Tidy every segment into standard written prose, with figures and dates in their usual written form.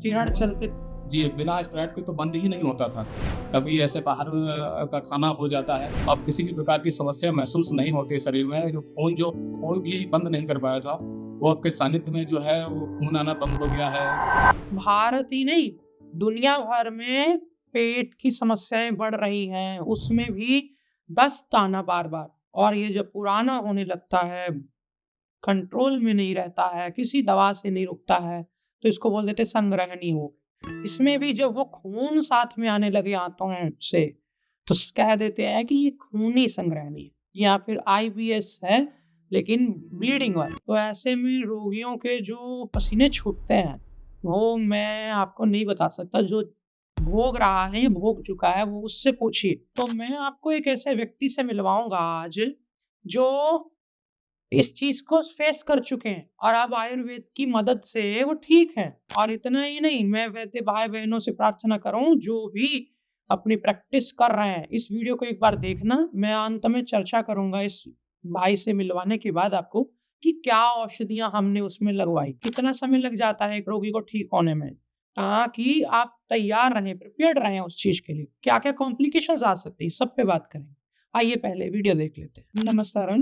Steroid चलते जी, बिना steroid के तो बंद ही नहीं होता था। कभी ऐसे बाहर का खाना हो जाता है, अब किसी भी प्रकार की समस्या महसूस नहीं होती शरीर में। जो खून भी बंद नहीं कर पाया था, वो आपके सानिध्य में जो है वो खून आना बंद हो गया है। भारत ही नहीं, दुनिया भर में पेट की समस्याएं बढ़ रही हैं, उसमें भी दस्त आना बार-बार। और ये जब पुराना होने लगता है, कंट्रोल में नहीं रहता है, किसी दवा से नहीं रुकता है, तो इसको बोल देते हैं संग्रहणीय रोग। इसमें भी जब वो खून साथ में आने लगे आंतों से, तो कह देते हैं कि ये खूनी संग्रहणीय या फिर आईबीएस है, लेकिन ब्लीडिंग वाली। तो ऐसे में रोगियों के जो पसीने छूटते हैं, वो मैं आपको नहीं बता सकता। जो भोग रहा है, भोग चुका है, वो उससे पूछिए। तो मैं आपको एक ऐसे व्यक्ति से मिलवाऊंगा आज, जो इस चीज को फेस कर चुके हैं और अब आयुर्वेद की मदद से वो ठीक है। और इतना ही नहीं, मैं वैसे भाई बहनों से प्रार्थना करूं जो भी अपनी प्रैक्टिस कर रहे हैं, इस वीडियो को एक बार देखना। मैं अंत में चर्चा करूंगा इस भाई से मिलवाने के बाद आपको कि क्या औषधियां हमने उसमें लगवाई, कितना समय लग जाता है एक रोगी को ठीक होने में, ताकि आप तैयार रहें, प्रिपेयर्ड रहें उस चीज के लिए। क्या क्या कॉम्प्लिकेशंस आ सकती है, सब पे बात करेंगे। आइए पहले वीडियो देख लेते हैं। नमस्कार,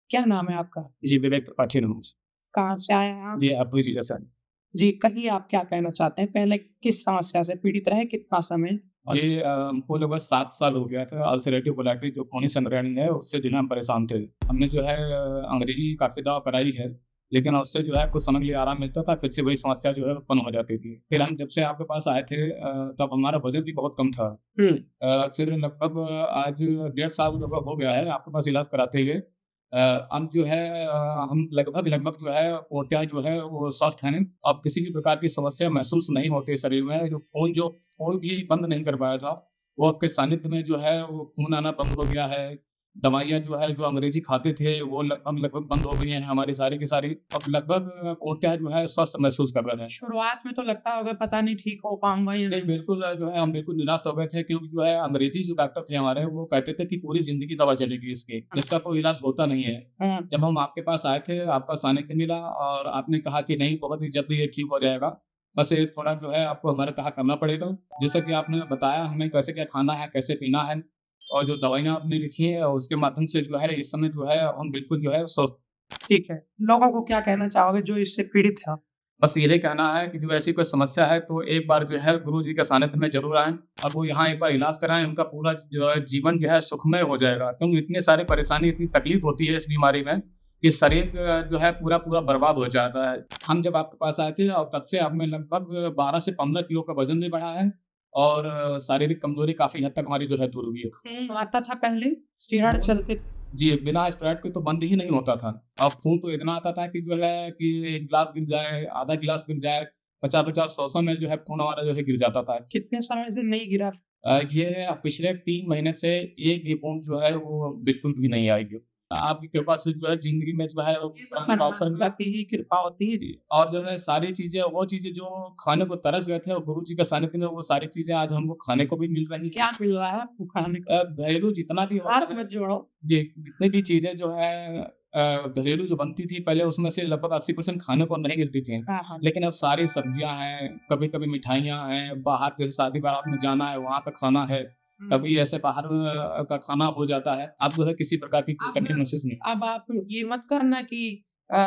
क्या नाम है आपका? जी, विवेक त्रिपाठी नमस कहाँ से आए हैं आप? ये अभय जी सर। जी, कहिए आप क्या कहना चाहते हैं? पहले किस समस्या से पीड़ित रहे, कितना समय? और ये हमको लगभग 7 साल हो गया था। अल्सरेटिव कोलाइटिस जो खूनी संग्रहण है, उससे जो है हम परेशान थे। हमने जो है अंग्रेजी काफ़ी दवा कराई है, लेकिन उससे जो है कुछ समय के लिए आराम मिलता था, फिर से वही समस्या जो है उत्पन्न हो जाती थी। फिर हम जब से आपके पास आए थे तब हमारा वज़न भी बहुत कम था। हुँ, फिर लगभग आज 1.5 साल लगभग हो गया है आपके पास इलाज कराते हुए। अब जो है हम लगभग जो है पूर्णतः जो है वो स्वस्थ हैं। अब किसी भी प्रकार की समस्या महसूस नहीं होती शरीर में। जो खून भी बंद नहीं कर पाया था, वो आपके सानिध्य में जो है वो खून आना बंद हो गया है। दवाइयाँ जो है जो अंग्रेज़ी खाते थे वो लगभग बंद हो गई हैं हमारी सारी की सारी। अब लगभग पूर्णतः जो है स्वस्थ महसूस कर रहे हैं। शुरुआत में तो लगता होगा पता नहीं ठीक हो पाऊँगा या नहीं, नहीं। बिल्कुल जो है हम बिल्कुल निराश हो गए थे, क्योंकि जो है अंग्रेज़ी जो डॉक्टर थे हमारे, वो कहते थे कि पूरी ज़िंदगी दवा चलेगी इसकी, इसका कोई इलाज होता नहीं है। हाँ, जब हम आपके पास आए थे, आपका सानिध्य मिला और आपने कहा कि नहीं, बहुत ही जल्द ये ठीक हो जाएगा। बस ये थोड़ा जो है आपको हमारा कहा करना पड़ेगा। जैसा कि आपने बताया हमें कैसे क्या खाना है, कैसे पीना है, और जो दवाइयाँ आपने लिखी हैं उसके माध्यम से जो है इस समय जो है हम बिल्कुल जो है स्वस्थ। ठीक है। लोगों को क्या कहना चाहोगे जो इससे पीड़ित है? बस यही कहना है कि जो ऐसी कोई समस्या है तो एक बार जो है गुरु जी के सानिध्य में ज़रूर आएँ। अब वो यहाँ एक बार इलाज कराएँ, उनका पूरा जो है जीवन जो है सुखमय हो जाएगा। क्योंकि इतनी सारी परेशानी, इतनी तकलीफ होती है इस बीमारी में कि शरीर जो है पूरा बर्बाद हो जाता है। हम जब आपके पास आए थे और तब से अब में लगभग 12 से 15 किलो का वज़न भी बढ़ा है, और शारीरिक कमज़ोरी काफ़ी हद तक हमारी जो है दूर हुई है। खून आता था पहले, स्टीरॉयड चलते जी, बिना स्टेरॉइड के तो बंद ही नहीं होता था। अब खून तो इतना आता था कि जो है कि 1 गिलास गिर जाए, आधा गिलास गिर जाए, 50-50, 100-100 में जो है खून हमारा जो है गिर जाता था। कितने समय से नहीं गिरा? ये पिछले 3 महीने से एक भी बूँद जो है वो बिल्कुल भी नहीं आई है। आपकी कृपा से जो है ज़िंदगी में जो है वो ये तो परमात्मा की ही कृपा होती है। और जो है सारी चीज़ें, वो चीज़ें जो खाने को तरस गए थे, और गुरु जी के सानिध्य में वो सारी चीज़ें आज हमको खाने को भी मिल रही हैं। क्या मिल रहा है आपको खाने को? घरेलू जितना भी हाथ होता है, मत जोड़ो। जी, जितनी भी चीज़ें जो है घरेलू जो बनती थी पहले, उसमें से लगभग 80% खाने को नहीं मिलती थी। हाँ, हाँ। लेकिन अब सारी सब्जियाँ हैं, कभी-कभी मिठाइयाँ हैं, बाहर जैसे शादी-बारात में जाना है, वहाँ का खाना है, हुँ। कभी ऐसे बाहर का खाना हो जाता है। अब जो है किसी प्रकार की कोई अब कमी महसूस नहीं। अब आप ये मत करना कि अ,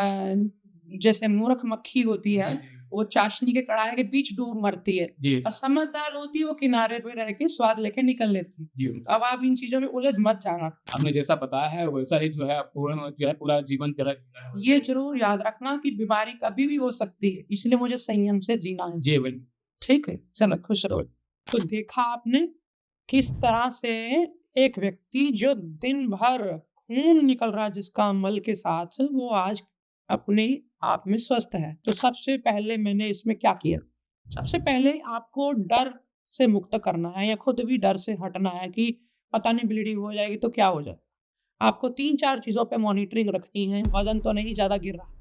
जैसे मूर्ख मक्खी होती है, जी, जी। वो चाशनी के कड़ाहे के बीच डूब मरती है जी, और समझदार होती है, वो किनारे पे रह के स्वाद लेके निकल लेती है। जी। तो अब आप इन चीज़ों में उलझ मत जाना। आपने जैसा बताया है वैसा ही जो है पूर्ण जो है पूरा जीवन जो है जीना है। ये ज़रूर याद रखना कि बीमारी कभी भी हो सकती है, इसलिए मुझे संयम से जीना है। जी, बिल्कुल। ठीक है? चलो खुश रहो। तो देखा आपने किस तरह से एक व्यक्ति जो दिन भर खून निकल रहा है जिसका मल के साथ, वो आज अपने आप में स्वस्थ है। तो सबसे पहले मैंने इसमें क्या किया? सबसे पहले आपको डर से मुक्त करना है या खुद भी डर से हटना है कि पता नहीं ब्लीडिंग हो जाएगी तो क्या हो जाए। आपको 3-4 चीज़ों पे मॉनिटरिंग रखनी है। वज़न तो नहीं ज़्यादा गिर रहा,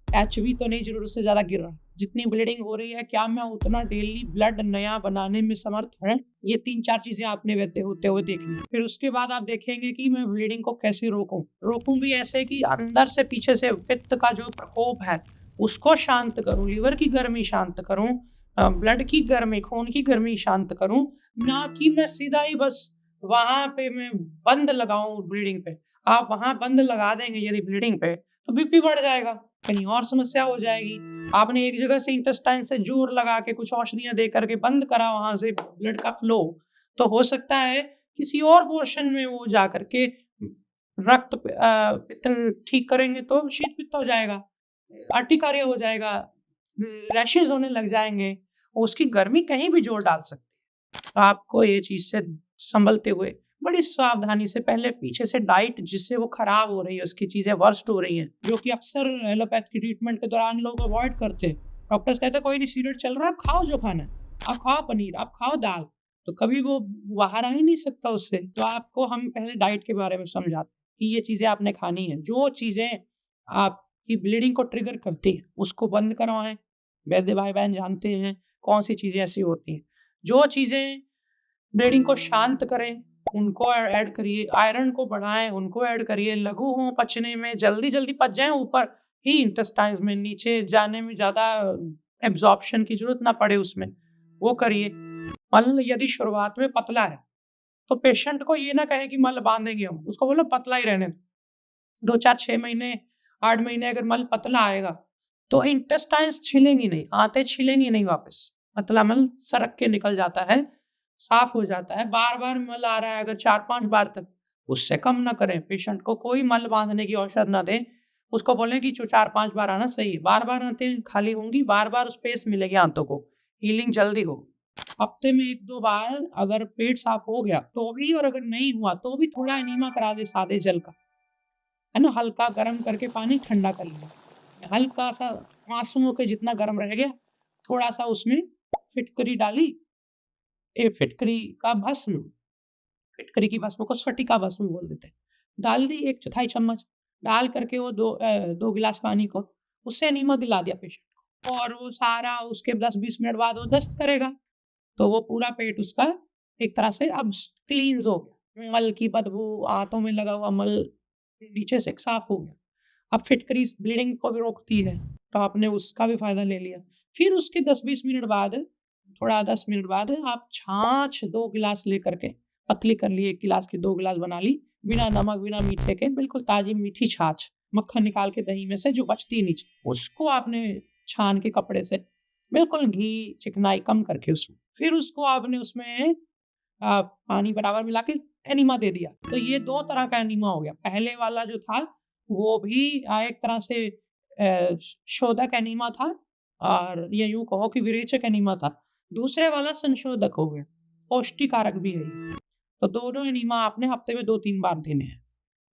एचबी तो नहीं ज़रूरत से ज़्यादा गिर रहा। जितनी ब्लीडिंग हो रही है, क्या मैं उतना डेली ब्लड नया बनाने में समर्थ हूँ? ये 3-4 चीज़ें आपने वैसे होते हुए देखनी है। फिर उसके बाद आप देखेंगे कि मैं ब्लीडिंग को कैसे रोकूँ? रोकूँ भी ऐसे कि अंदर से पीछे से पित्त का जो प्रकोप है, उसको शांत करूँ, लिवर की गर्मी शांत करूँ, ब्लड की गर्मी, खून की गर्मी शांत करूँ, ना कि मैं सीधा ही बस वहाँ पे मैं बंद लगाऊँ ब्लीडिंग पे। आप वहाँ बंद लगा देंगे यदि ब्लीडिंग पे, तो बीपी बढ़ जाएगा, कहीं और समस्या हो जाएगी। आपने एक जगह से इंटेस्टाइन से जोर लगा के कुछ औषधियाँ दे करके बंद करा वहाँ से ब्लड का फ्लो, तो हो सकता है किसी और पोर्शन में वो जा कर के पित्त ठीक करेंगे तो शीत-पित्त हो जाएगा, अर्टिकार्या हो जाएगा, रैशेज़ होने लग जाएँगे, उसकी गर्मी कहीं भी जोर डाल सकती है। तो आपको ये चीज़ से संभलते हुए बड़ी सावधानी से पहले पीछे से डाइट जिससे वो खराब हो रही है, उसकी चीज़ें वर्स्ट हो रही हैं, जो कि अक्सर एलोपैथ की ट्रीटमेंट के दौरान लोग अवॉइड करते हैं। डॉक्टर्स कहते हैं कोई नहीं सीरियल चल रहा है, आप खाओ जो खाना है, आप खाओ पनीर, आप खाओ दाल, तो कभी वो बाहर आ ही नहीं सकता उससे। तो आपको हम पहले डाइट के बारे में समझाते हैं कि ये चीज़ें आपने खानी है। जो चीज़ें आपकी ब्लीडिंग को ट्रिगर करती हैं, उसको बंद करवाएँ। वैद्य भाई-बहन जानते हैं कौन-सी चीज़ें ऐसी होती हैं। जो चीज़ें ब्लीडिंग को शांत करें, उनको ऐड करिए, आयरन को बढ़ाएँ, उनको ऐड करिए, लघु हों पचने में, जल्दी-जल्दी पच जाएँ ऊपर ही इंटेस्टाइन्स में, नीचे जाने में ज़्यादा एब्ज़ॉर्प्शन की ज़रूरत ना पड़े उसमें, वो करिए। मल यदि शुरुआत में पतला है, तो पेशेंट को ये ना कहें कि मल बाँधेंगे हम, उसको बोलो पतला ही रहने दो। 2, 4, 6 महीने, 8 महीने अगर मल पतला आएगा, तो इंटेस्टाइन्स छिलेंगी नहीं, आंतें छिलेंगी नहीं वापस। पतला मल सरक के निकल जाता है, साफ हो जाता है। बार-बार मल आ रहा है अगर 4-5 बार तक, उससे कम ना करें। पेशेंट को कोई मल बाँधने की औषध ना दें। उसको बोलें कि जो 4-5 बार आना सही है। बार-बार आंतें खाली होंगी, बार-बार स्पेस मिलेगी आंतों को, हीलिंग जल्दी होगी। हफ्ते में 1-2 बार अगर पेट साफ हो गया, तो भी और अगर नहीं हुआ, तो भी थोड़ा एनीमा करा दें सादे जल का। है ना? हल्का गरम करके पानी ठंडा कर लिया। हल्का-सा आँसुओं के जितना गरम रह गया, थोड़ा-सा उसमें फिटकरी डाली, फिटकरी का भस्म, फिटकरी की भस्म को स्फटिका भस्म बोल देते हैं। डाल दी 1 चौथाई चम्मच, डाल करके वो 2 गिलास पानी को, उससे एनीमा दिला दिया पेशेंट को और वो सारा उसके 10-20 मिनट बाद वो दस्त करेगा। तो वो पूरा पेट उसका एक तरह से अब क्लींस हो गया। मल की बदबू, आंतों में लगा हुआ मल नीचे से साफ हो गया। अब फिटकरी ब्लीडिंग को भी रोकती है, तो आपने उसका भी फ़ायदा ले लिया। फिर उसके 10-20 मिनट बाद, थोड़ा 10 मिनट बाद आप छाछ 2 गिलास लेकर के, पतली कर ली 1 गिलास की 2 गिलास बना ली, बिना नमक, बिना मीठे के बिल्कुल ताज़ी मीठी छाछ, मक्खन निकाल के दही में से जो बचती है नीचे, उसको आपने छान के कपड़े से बिल्कुल घी, चिकनाई कम करके उसमें, फिर उसको आपने उसमें पानी बराबर मिला के एनीमा दे दिया। तो ये 2 तरह का एनीमा हो गया। पहले वाला जो था वो भी एक तरह से शोधक एनीमा था और या यूँ कहो कि विरेचक एनीमा था। दूसरे वाला संशोधक हो गया, पौष्टिकारक भी है ये। तो दोनों एनीमा आपने हफ्ते में 2-3 बार देने हैं।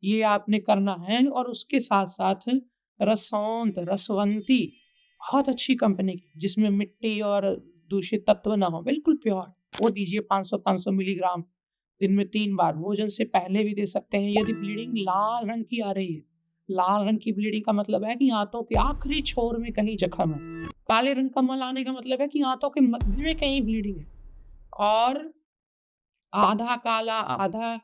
ये आपने करना है और उसके साथ-साथ रसौंध, रसवंती बहुत अच्छी कंपनी की जिसमें मिट्टी और दूषित तत्व ना हो, बिल्कुल प्योर, वो दीजिए 500-500 मिलीग्राम दिन में 3 बार। भोजन से पहले भी दे सकते हैं यदि ब्लीडिंग लाल रंग की आ रही है। लाल रंग की ब्लीडिंग का मतलब है कि आंतों के आखिरी छोर में कहीं जख्म है। काले रंग का मल आने का मतलब है कि आंतों के मध्य में कहीं ब्लीडिंग है और आधा काला, आधा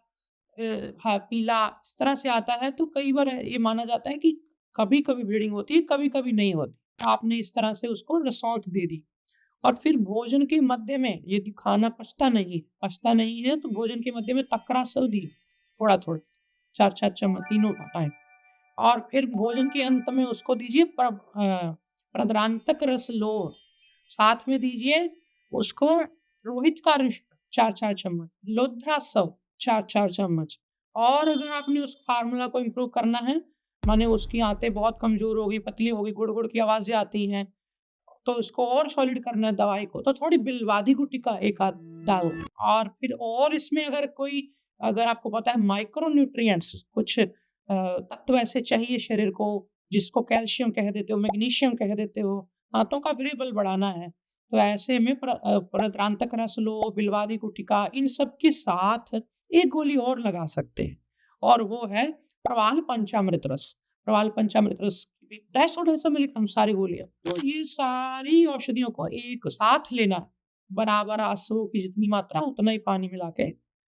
हाँ, पीला इस तरह से आता है तो कई बार ये माना जाता है कि कभी-कभी ब्लीडिंग होती है, कभी-कभी नहीं होती। तो आपने इस तरह से उसको रसौंठ दे दी और फिर भोजन के मध्य में यदि खाना पचता नहीं है तो भोजन के मध्य में तकरा-सा दिए, थोड़ा-थोड़ा, 4-4 चम्मच तीनों टाइम और फिर भोजन के अंत में उसको दीजिए प्रद्रांतक रस लो, साथ में दीजिए उसको रोहित का रस 4-4 चम्मच, लोध्रासव 4-4 चम्मच और अगर आपने उस फ़ॉर्मूला को इम्प्रूव करना है, माने उसकी आंतें बहुत कमज़ोर हो गई, पतली हो गई, गुड़-गुड़ की आवाज़ें आती हैं, तो उसको और सॉलिड करना है दवाई को, तो थोड़ी बिल्वादी गुटिका एक आध डालो और फिर और इसमें अगर आपको पता है माइक्रो न्यूट्रिएंट्स कुछ तत्व ऐसे चाहिए शरीर को, जिसको कैल्शियम कह देते हो, मैग्नीशियम कह देते हो, दाँतों का भी बल बढ़ाना है, तो ऐसे में परद्रांतक रस लो, बिल्वादी गुटिका इन सब के साथ एक गोली और लगा सकते हैं और वो है प्रवाल पंचामृत रस। प्रवाल पंचामृत रस 250-250 मिलीग्राम सारी गोलियाँ। तो ये सारी औषधियों को एक साथ लेना है, बराबर आँसुओं की जितनी मात्रा उतना ही पानी मिला के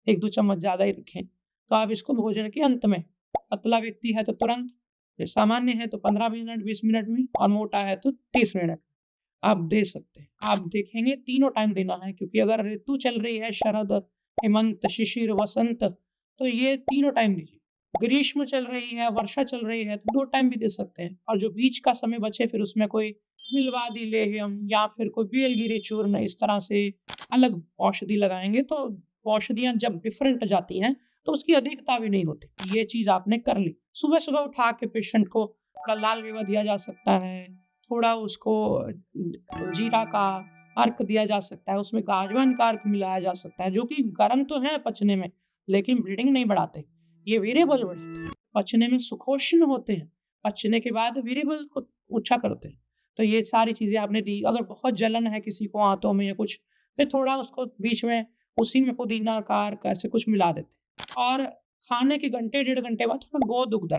1-2 चम्मच ज़्यादा ही रखें। तो आप इसको भोजन के अंत में, पतला व्यक्ति है तो तुरंत, सामान्य है तो 15 मिनट, 20 मिनट में और मोटा है तो 30 मिनट। आप दे सकते हैं। आप देखेंगे तीनों टाइम देना है, क्योंकि अगर ऋतु चल रही है शरद, हेमंत, शिशिर, वसंत, तो ये तीनों टाइम दीजिए। ग्रीष्म चल रही है, वर्षा चल रही है, तो 2 टाइम भी दे सकते हैं। और जो बीच का समय बचे फिर उसमें कोई बिल्वादी लेह्यम या फिर कोई बेलगिरी चूर्ण इस तरह से अलग औषधि लगाएँगे, तो औषधियाँ जब डिफरेंट जाती हैं, तो उसकी अधिकता भी नहीं होती। ये चीज़ आपने कर ली। सुबह-सुबह उठा के पेशेंट को थोड़ा लाल मेवा दिया जा सकता है, थोड़ा उसको जीरा का अर्क दिया जा सकता है, उसमें गाजवन का अर्क मिलाया जा सकता है, जो कि गर्म तो है पचने में, लेकिन ब्लीडिंग नहीं बढ़ाते। ये वेरिएबल बढ़ाते हैं, पचने में सुखोष्ण होते हैं, पचने के बाद वेरिएबल को ऊँचा करते हैं। तो ये सारी चीज़ें आपने दी। अगर बहुत जलन है किसी को आंतों में या कुछ, फिर थोड़ा उसको बीच में उसी में पुदीना का अर्क ऐसे कुछ मिला देते हैं। और खाने के घंटे, डेढ़ घंटे बाद थोड़ा गोदुग्ध,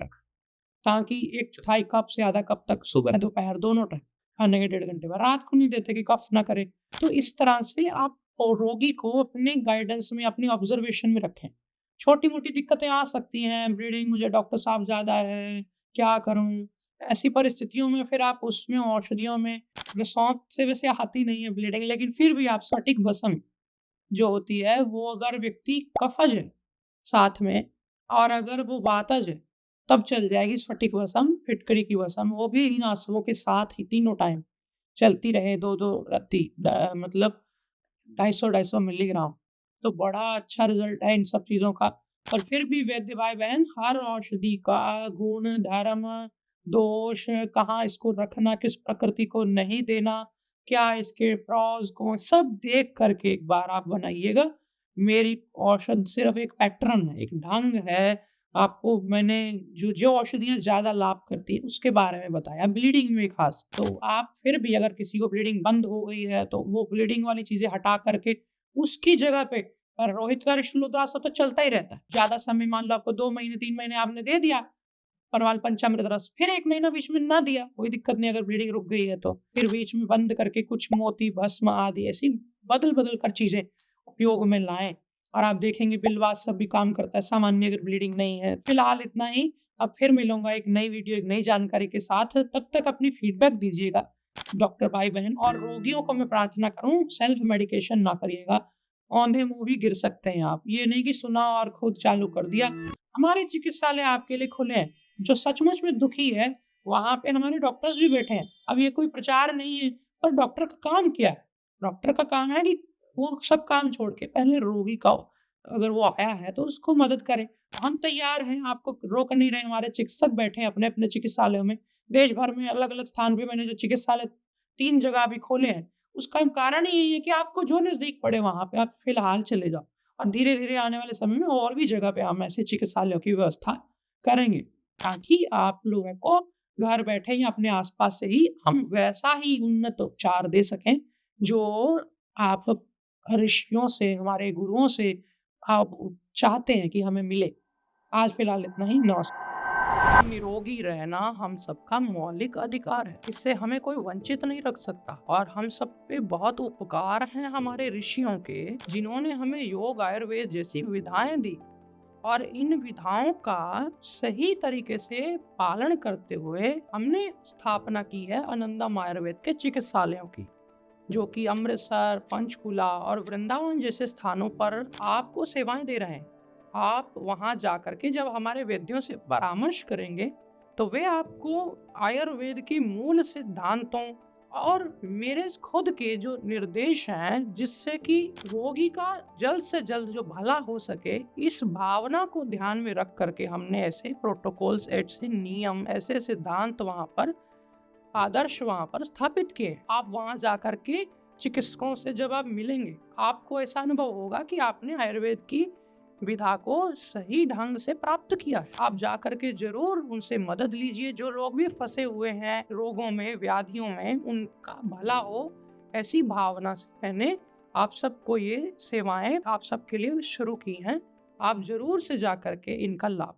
ताकि 1/4 कप से आधा कप तक सुबह, दोपहर दोनों टाइम, खाने के डेढ़ घंटे बाद। रात को नहीं देते कि कफ ना करे। तो इस तरह से आप रोगी को अपने गाइडेंस में, अपनी ऑब्जर्वेशन में रखें। छोटी-मोटी दिक्कतें आ सकती हैं, ब्लीडिंग मुझे डॉक्टर साहब ज़्यादा है, क्या करूँ? ऐसी परिस्थितियों में फिर आप उसमें औषधियों में, सौंफ से वैसे आती नहीं है ब्लीडिंग, लेकिन फिर भी आप स्फटिक भस्म जो होती है, वो अगर व्यक्ति कफ़ज है साथ में और अगर वो वातज है, तब चल जाएगी स्फटिक वसम, फिटकरी की वसम, वो भी इन आंसुओं के साथ ही तीनों टाइम चलती रहे 2-2 रत्ती, मतलब 250-250 मिलीग्राम। तो बड़ा अच्छा रिज़ल्ट है इन सब चीज़ों का। और फिर भी वैद्य भाई-बहन हर औषधि का गुण, धर्म, दोष, कहाँ इसको रखना, किस प्रकृति को नहीं देना, क्या इसके प्रॉस कॉन्स सब देख कर के एक बार आप बनाइएगा। मेरी औषध सिर्फ़ एक पैटर्न है, एक ढंग है। आपको मैंने जो औषधियाँ ज़्यादा लाभ करती हैं, उसके बारे में बताया, ब्लीडिंग में ख़ास। तो आप फिर भी अगर किसी को ब्लीडिंग बंद हो गई है, तो वो ब्लीडिंग वाली चीज़ें हटा कर के उसकी जगह पे रोहित का ऋषिलोद्रास तो चलता ही रहता है। ज़्यादा समय मान लो आपको 2 महीने, 3 महीने आपने दे दिया, परवाल पंचामृत रस, फिर 1 महीना बीच में ना दिया, कोई दिक्कत नहीं अगर ब्लीडिंग रुक गई है तो। फिर बीच में बंद करके कुछ मोती, भस्म आदि ऐसी बदल-बदल कर चीज़ें उपयोग में लाएँ। और आप देखेंगे बिलवास सब भी काम करता है, सामान्य अगर ब्लीडिंग नहीं है। फिलहाल इतना ही, अब फिर मिलूँगा एक नई वीडियो, एक नई जानकारी के साथ, तब तक अपनी फीडबैक दीजिएगा डॉक्टर भाई-बहन। और रोगियों को मैं प्रार्थना करूँ, सेल्फ मेडिकेशन ना करिएगा, औंधे मुँह भी गिर सकते हैं आप। ये नहीं कि सुना और खुद चालू कर दिया। हमारे चिकित्सालय आपके लिए खुले हैं, जो सचमुच में दुखी है, वहाँ पे हमारे डॉक्टर्स भी बैठे हैं। अब ये कोई प्रचार नहीं है, पर डॉक्टर का काम क्या है? डॉक्टर का काम है कि वो सब काम छोड़ के पहले रोगी का, अगर वो आया है तो उसको मदद करें। हम तैयार हैं, आपको रोक नहीं रहे, हमारे चिकित्सक बैठे हैं अपने-अपने चिकित्सालयों में। देश भर में अलग-अलग स्थान पे मैंने जो चिकित्सालय 3 जगह अभी खोले हैं, उसका कारण ही यही है कि आपको जो नज़दीक पड़े वहाँ पे आप फिलहाल चले जाओ। और धीरे-धीरे आने वाले समय में और भी जगह पे हम ऐसे चिकित्सालयों की व्यवस्था करेंगे, ताकि आप लोगों को घर बैठे या अपने आस-पास से ही हम वैसा ही उन्नत उपचार दे सकें, जो आप ऋषियों से, हमारे गुरुओं से आप चाहते हैं कि हमें मिले। आज फिलहाल इतना ही, नमस्कार। निरोगी रहना हम सबका मौलिक अधिकार है, इससे हमें कोई वंचित नहीं रख सकता। और हम सब पे बहुत उपकार हैं हमारे ऋषियों के, जिन्होंने हमें योग, आयुर्वेद जैसी विधाएं दी। और इन विधाओं का सही तरीके से पालन करते हुए हमने स्थापना की है आनंदम आयुर्वेद के चिकित्सालयों की, जो कि अमृतसर, पंचकुला और वृंदावन जैसे स्थानों पर आपको सेवाएं दे रहे हैं। आप वहां जाकर के जब हमारे वैद्यों से परामर्श करेंगे, तो वे आपको आयुर्वेद की मूल सिद्धांतों और मेरे खुद के जो निर्देश हैं, जिससे कि रोगी का जल्द से जल्द जो भला हो सके, इस भावना को ध्यान में रख करके हमने ऐसे प्रोटोकॉल्स, ऐसे नियम, ऐसे सिद्धांत वहां पर, आदर्श वहां पर स्थापित किए। आप वहां जाकर के चिकित्सकों से जब आप मिलेंगे, आपको ऐसा अनुभव होगा कि आपने आयुर्वेद की विधा को सही ढंग से प्राप्त किया है। आप जाकर के जरूर उनसे मदद लीजिए। जो लोग भी फंसे हुए हैं रोगों में, व्याधियों में, उनका भला हो, ऐसी भावना से मैंने आप सबको ये सेवाएं आप सबके लिए शुरू की हैं। आप जरूर से जाकर के इनका लाभ